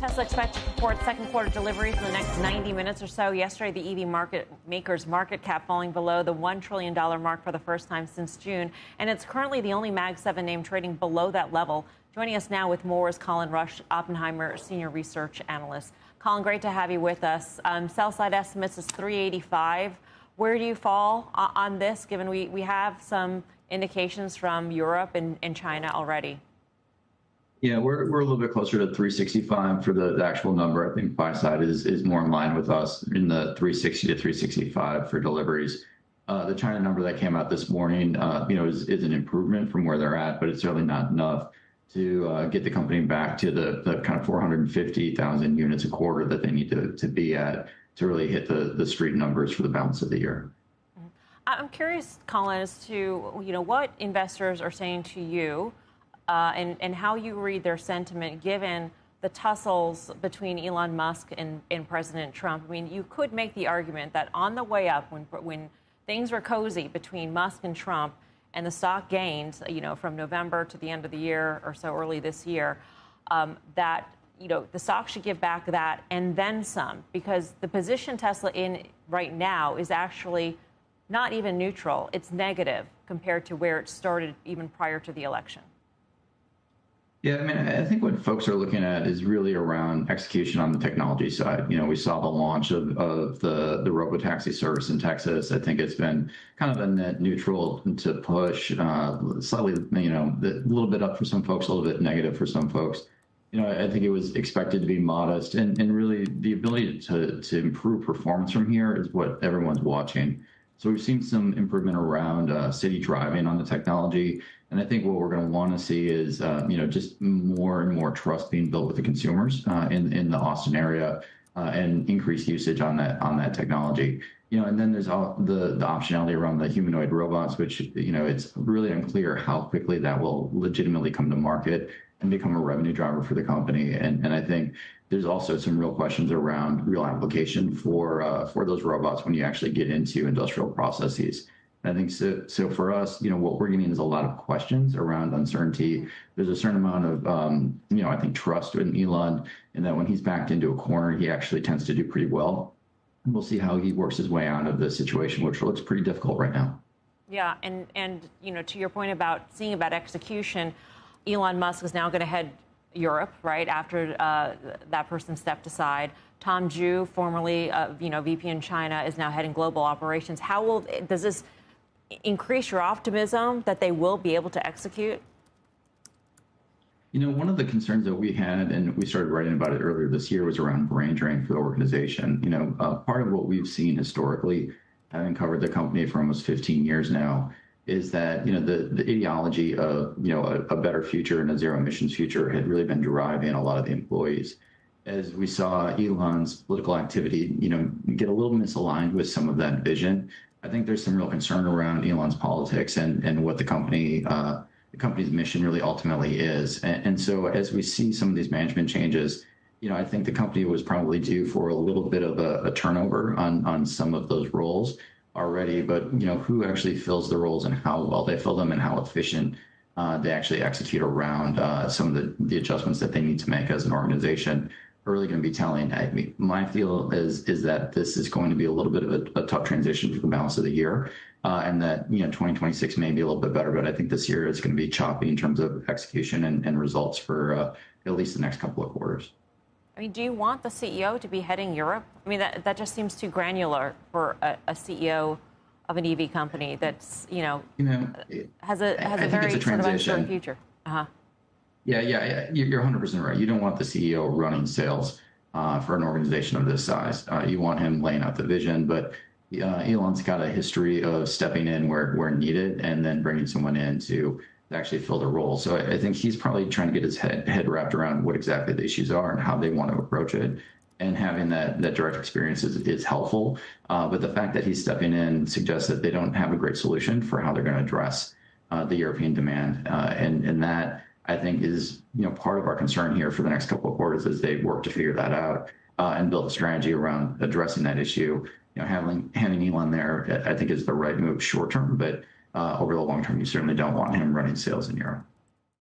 Tesla expects to report second quarter deliveries in the next 90 minutes or so. Yesterday, the EV market maker's market cap falling below the $1 trillion mark for the first time since June. And it's currently the only Mag 7 name trading below that level. Joining us now with more is Colin Busch, Oppenheimer senior research analyst. Colin, great to have you with us. Sell side estimates is 385. Where do you fall on this, given we have some indications from Europe and China already? Yeah, we're a little bit closer to 365 for the actual number. I think buy side is more in line with us in the 360 to 365 for deliveries. The China number that came out this morning, is an improvement from where they're at, but it's certainly not enough to get the company back to the kind of 450,000 units a quarter that they need to be at to really hit the street numbers for the balance of the year. I'm curious, Colin, as to what investors are saying to you. And how you read their sentiment, given the tussles between Elon Musk and President Trump. I mean, you could make the argument that on the way up, when things were cozy between Musk and Trump, and the stock gained, from November to the end of the year or so early this year, that the stock should give back that and then some, because the position Tesla in right now is actually not even neutral; it's negative compared to where it started even prior to the election. Yeah, I mean, I think what folks are looking at is really around execution on the technology side. We saw the launch of the robotaxi service in Texas. I think it's been kind of a net neutral to push, slightly, a little bit up for some folks, a little bit negative for some folks. I think it was expected to be modest, and really the ability to improve performance from here is what everyone's watching. So we've seen some improvement around city driving on the technology. And I think what we're going to want to see is, just more and more trust being built with the consumers in the Austin area and increased usage on that technology. And then there's all the optionality around the humanoid robots, which, it's really unclear how quickly that will legitimately come to market and become a revenue driver for the company. And I think there's also some real questions around real application for those robots when you actually get into industrial processes. I think so for us, what we're getting is a lot of questions around uncertainty. There's a certain amount of, I think trust in Elon, and that when he's backed into a corner, he actually tends to do pretty well. And we'll see how he works his way out of the situation, which looks pretty difficult right now. Yeah, and to your point about execution, Elon Musk is now going to head Europe, right, after that person stepped aside. Tom Zhu, formerly VP in China, is now heading global operations. Does this increase your optimism that they will be able to execute? One of the concerns that we had, and we started writing about it earlier this year, was around brain drain for the organization. Part of what we've seen historically, having covered the company for almost 15 years now, is that, the ideology of, a better future and a zero emissions future had really been driving a lot of the employees. As we saw Elon's political activity, get a little misaligned with some of that vision, I think there's some real concern around Elon's politics and what the company's mission really ultimately is. And so as we see some of these management changes, I think the company was probably due for a little bit of a turnover on some of those roles already. But, who actually fills the roles and how well they fill them and how efficient they actually execute around some of the adjustments that they need to make as an organization, really going to be telling. My feel is that this is going to be a little bit of a tough transition for the balance of the year, and that 2026 may be a little bit better, but I think this year is going to be choppy in terms of execution and results for at least the next couple of quarters. I mean, do you want the CEO to be heading Europe? I mean, that just seems too granular for a CEO of an EV company that's has a very sort of uncertain future. Yeah, you're 100% right. You don't want the CEO running sales for an organization of this size. You want him laying out the vision, but Elon's got a history of stepping in where needed and then bringing someone in to actually fill the role. So I think he's probably trying to get his head wrapped around what exactly the issues are and how they want to approach it. And having that direct experience is helpful. But the fact that he's stepping in suggests that they don't have a great solution for how they're going to address the European demand. And that, I think, is part of our concern here for the next couple of quarters as they work to figure that out and build a strategy around addressing that issue. Having Elon there, I think, is the right move short term, but over the long term, you certainly don't want him running sales in Europe.